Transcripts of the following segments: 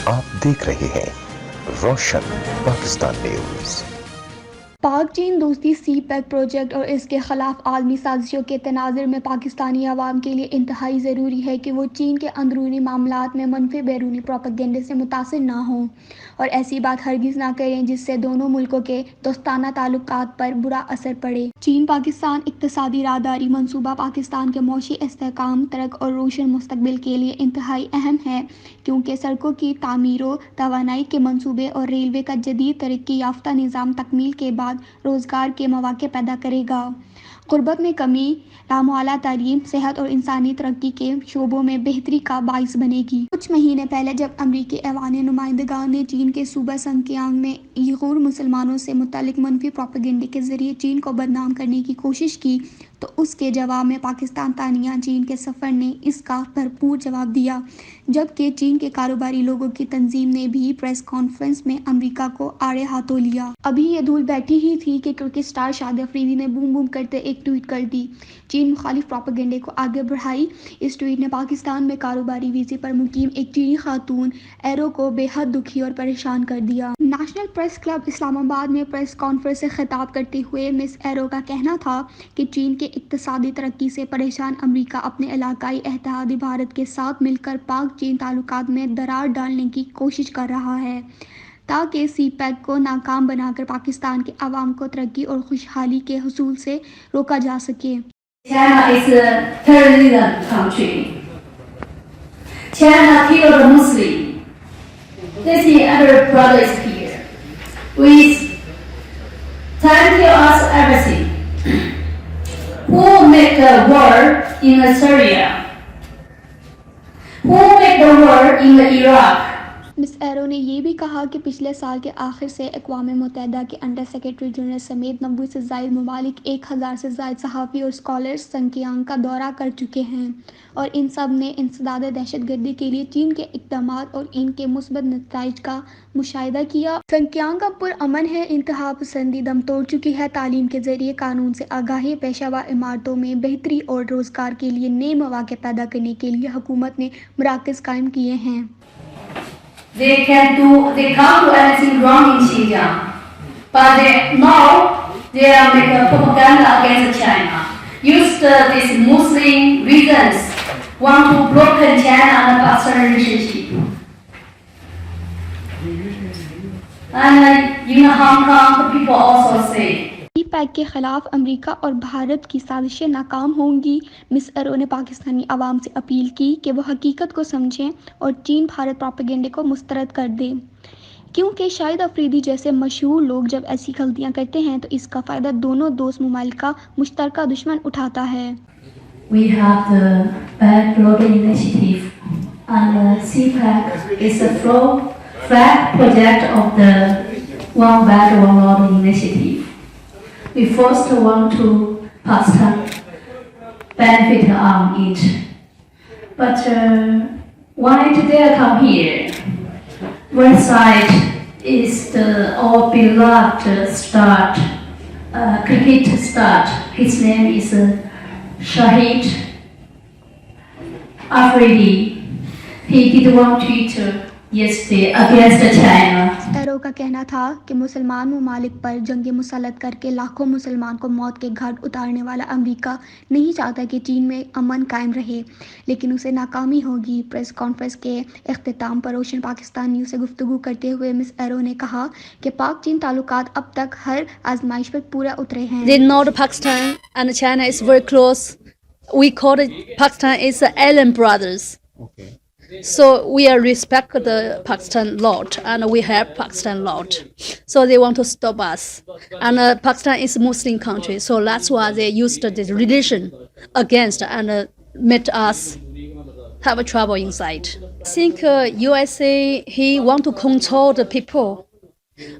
आप देख रहे हैं रोशन पाकिस्तान न्यूज। पाक चीन दोस्ती सी पैक प्रोजेक्ट और इसके खिलाफ आलमी साजिशों के तनाज़ुर में पाकिस्तानी अवाम के लिए इंतहाई ज़रूरी है कि वो चीन के अंदरूनी मामलात में मनफी बैरूनी प्रोपेगेंडे से मुतासिर ना हों और ऐसी बात हरगिज़ ना करें जिससे दोनों मुल्कों के दोस्ताना ताल्लुकात पर बुरा असर पड़े। चीन पाकिस्तान इक़्तिसादी राहदारी मनसूबा पाकिस्तान के मौशी इस्तेहकाम, तरक्की और रोशन मुस्तकबिल के लिए इंतहाई अहम है, क्योंकि सड़कों की तामीर, तवानाई के मनसूबे और रेलवे का जदीद तरक्की याफ्ता निज़ाम तकमील के बाद रोज़गार के मौक़े पैदा करेगा, ग़ुरबत में कमी, लामोआला तालीम, सेहत और इंसानी तरक्की के शोबों में बेहतरी का बाइस बनेगी। कुछ महीने पहले जब अमरीकी ऐवान नुमाइंदगान ने चीन के सूबा सिंकियांग में उइग़ुर मुसलमानों से मुतल्लिक़ मनफी प्रोपेगेंडे के ज़रिए चीन को बदनाम करने की कोशिश की, तो उसके जवाब में पाकिस्तान तानिया चीन के सफ़र ने इसका भरपूर जवाब दिया, जबकि चीन के कारोबारी लोगों की तंजीम ने भी प्रेस कॉन्फ्रेंस में अमेरिका को आड़े हाथों लिया। अभी ये धूल बैठी ही थी कि क्रिकेट स्टार शाहिद अफरीदी ने बूम बूम करते एक ट्वीट कर दी, चीन मुखालिफ प्रोपेगेंडे को आगे बढ़ाई। इस ट्वीट ने पाकिस्तान में कारोबारी वीज़े पर मुकीम एक चीनी खातून एरो को बेहद दुखी और परेशान कर दिया। नेशनल प्रेस क्लब इस्लामाबाद में प्रेस कॉन्फ्रेंस से खिताब करते हुए मिस एरो का कहना था कि चीन के इक़्तिसादी तरक्की से परेशान अमेरिका अपने इलाकाई इत्तेहादी भारत के साथ मिलकर पाक चीन ताल्लुकात में दरार डालने की कोशिश कर रहा है, ताकि सी पैक को नाकाम बनाकर पाकिस्तान के अवाम को तरक्की और खुशहाली के हुसूल से रोका जा सके। China is a terrorism country. China killed a Muslim. This other brother is here. We tell us everything. Who make the war in Syria? Who make the war in Iraq? Miss arrow ने यह भी कहा कि पिछले साल के आखिर से अक़वाम मुत्तहिदा के अंडर सेक्रेटरी जनरल समेत 90 से ज़ायद ममालिक 1000 से ज़ायद सहाफ़ी और स्कॉलर्स सिंकियांग का दौरा कर चुके हैं और इन सब ने इंसदाद दहशतगर्दी के लिए चीन के इक़दामात और इनके मुस्बत नताइज का मुशाहिदा किया। सिंकियांग अब पुरअमन है, इंतहा पसंदी दम तोड़ चुकी है, तालीम के ज़रिए कानून से आगाही, पेशा व इमारतों में बेहतरी और रोज़गार के लिए नए मौक़े पैदा करने के लिए हुकूमत ने मराकज़ कायम किए हैं। They can't do anything wrong in Xinjiang, but now they are making propaganda against China. Use these Muslim reasons want to block China and Pakistan relationship. And in Hong Kong, the people also say. CPEC के खिलाफ America और भारत की साजिशें नाकाम होंगी। Miss arrow ने पाकिस्तानी अवाम से appeal की कि वो हकीकत को समझें और चीन भारत प्रोपेगेंडे को मुस्तरद कर दें, क्योंकि शाहिद अफरीदी जैसे मशहूर लोग जब ऐसी गलतियां करते हैं तो इसका फ़ायदा दोनों दोस्त ममालिक का मुश्तरका दुश्मन उठाता है। We have the Belt and Road Initiative, and CPEC is a flag project of the One Belt One Road Initiative. We first want to Pakistan benefit on it, but why did they come here? One side is our beloved cricket star. His name is Shahid Afridi. He did one tweet yesterday against China. Arrow का कहना था कि मुसलमान ममालिक पर जंग मुसल्लत करके लाखों मुसलमान को मौत के घाट उतारने वाला अमेरिका नहीं चाहता कि चीन में अमन कायम रहे, लेकिन उसे नाकामी होगी। प्रेस कॉन्फ्रेंस के इख्तिताम पर रोशन पाकिस्तान न्यूज़ से गुफ्तगू करते हुए मिस एरो ने कहा कि पाक चीन ताल्लुकात अब तक हर आजमाइश पर पूरा उतरे हैं। They know Pakistan and China is very close. We call it Pakistan is the alien brothers. Okay. So we are respect the Pakistan lot and we help Pakistan lot. So they want to stop us. And Pakistan is a Muslim country, so that's why they used this religion against and made us have a trouble inside. I think USA he want to control the people.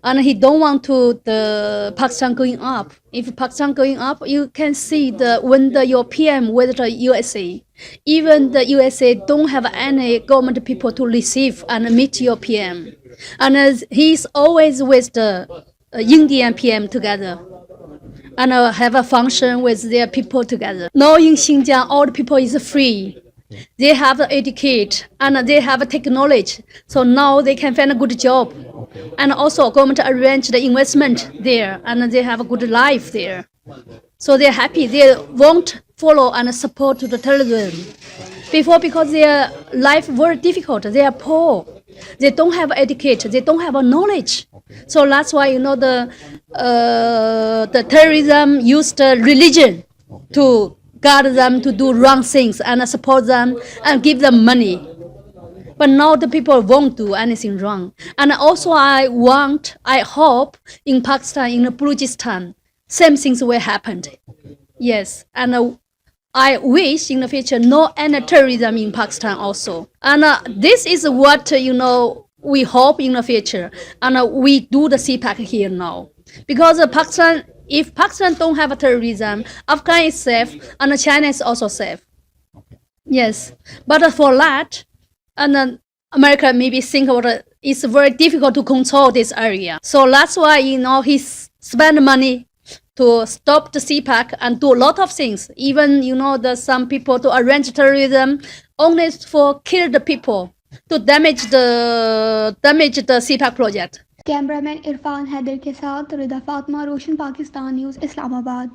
And he don't want to the Pakistan going up. If Pakistan going up, you can see when your PM with the USA, even the USA don't have any government people to receive and meet your PM, and he's always with the Indian PM together, and have a function with their people together. Now in Xinjiang, all the people is free. They have the educate and they have a technology. So now they can find a good job. And also government arrange the investment there and they have a good life there. So they're happy. They won't follow and support to the terrorism. Before, because their life very difficult, they are poor. They don't have education. They don't have a knowledge. So that's why the terrorism used religion to guard them to do wrong things and support them and give them money. But now the people won't do anything wrong. And also I hope in Pakistan, in Balochistan, same things will happen. Yes, and I wish in the future no any terrorism in Pakistan also. And this is what we hope in the future. And we do the CPAC here now because Pakistan. If Pakistan don't have a terrorism, Afghanistan is safe and China is also safe. Yes, but for that, and America maybe think about it, it's very difficult to control this area. So that's why he spend money to stop the CPAC and do a lot of things. Even some people to arrange terrorism only for kill the people to damage the CPAC project. Cameraman Irfan Haider के साथ Rida Fatima, Roshan Pakistan News, Islamabad.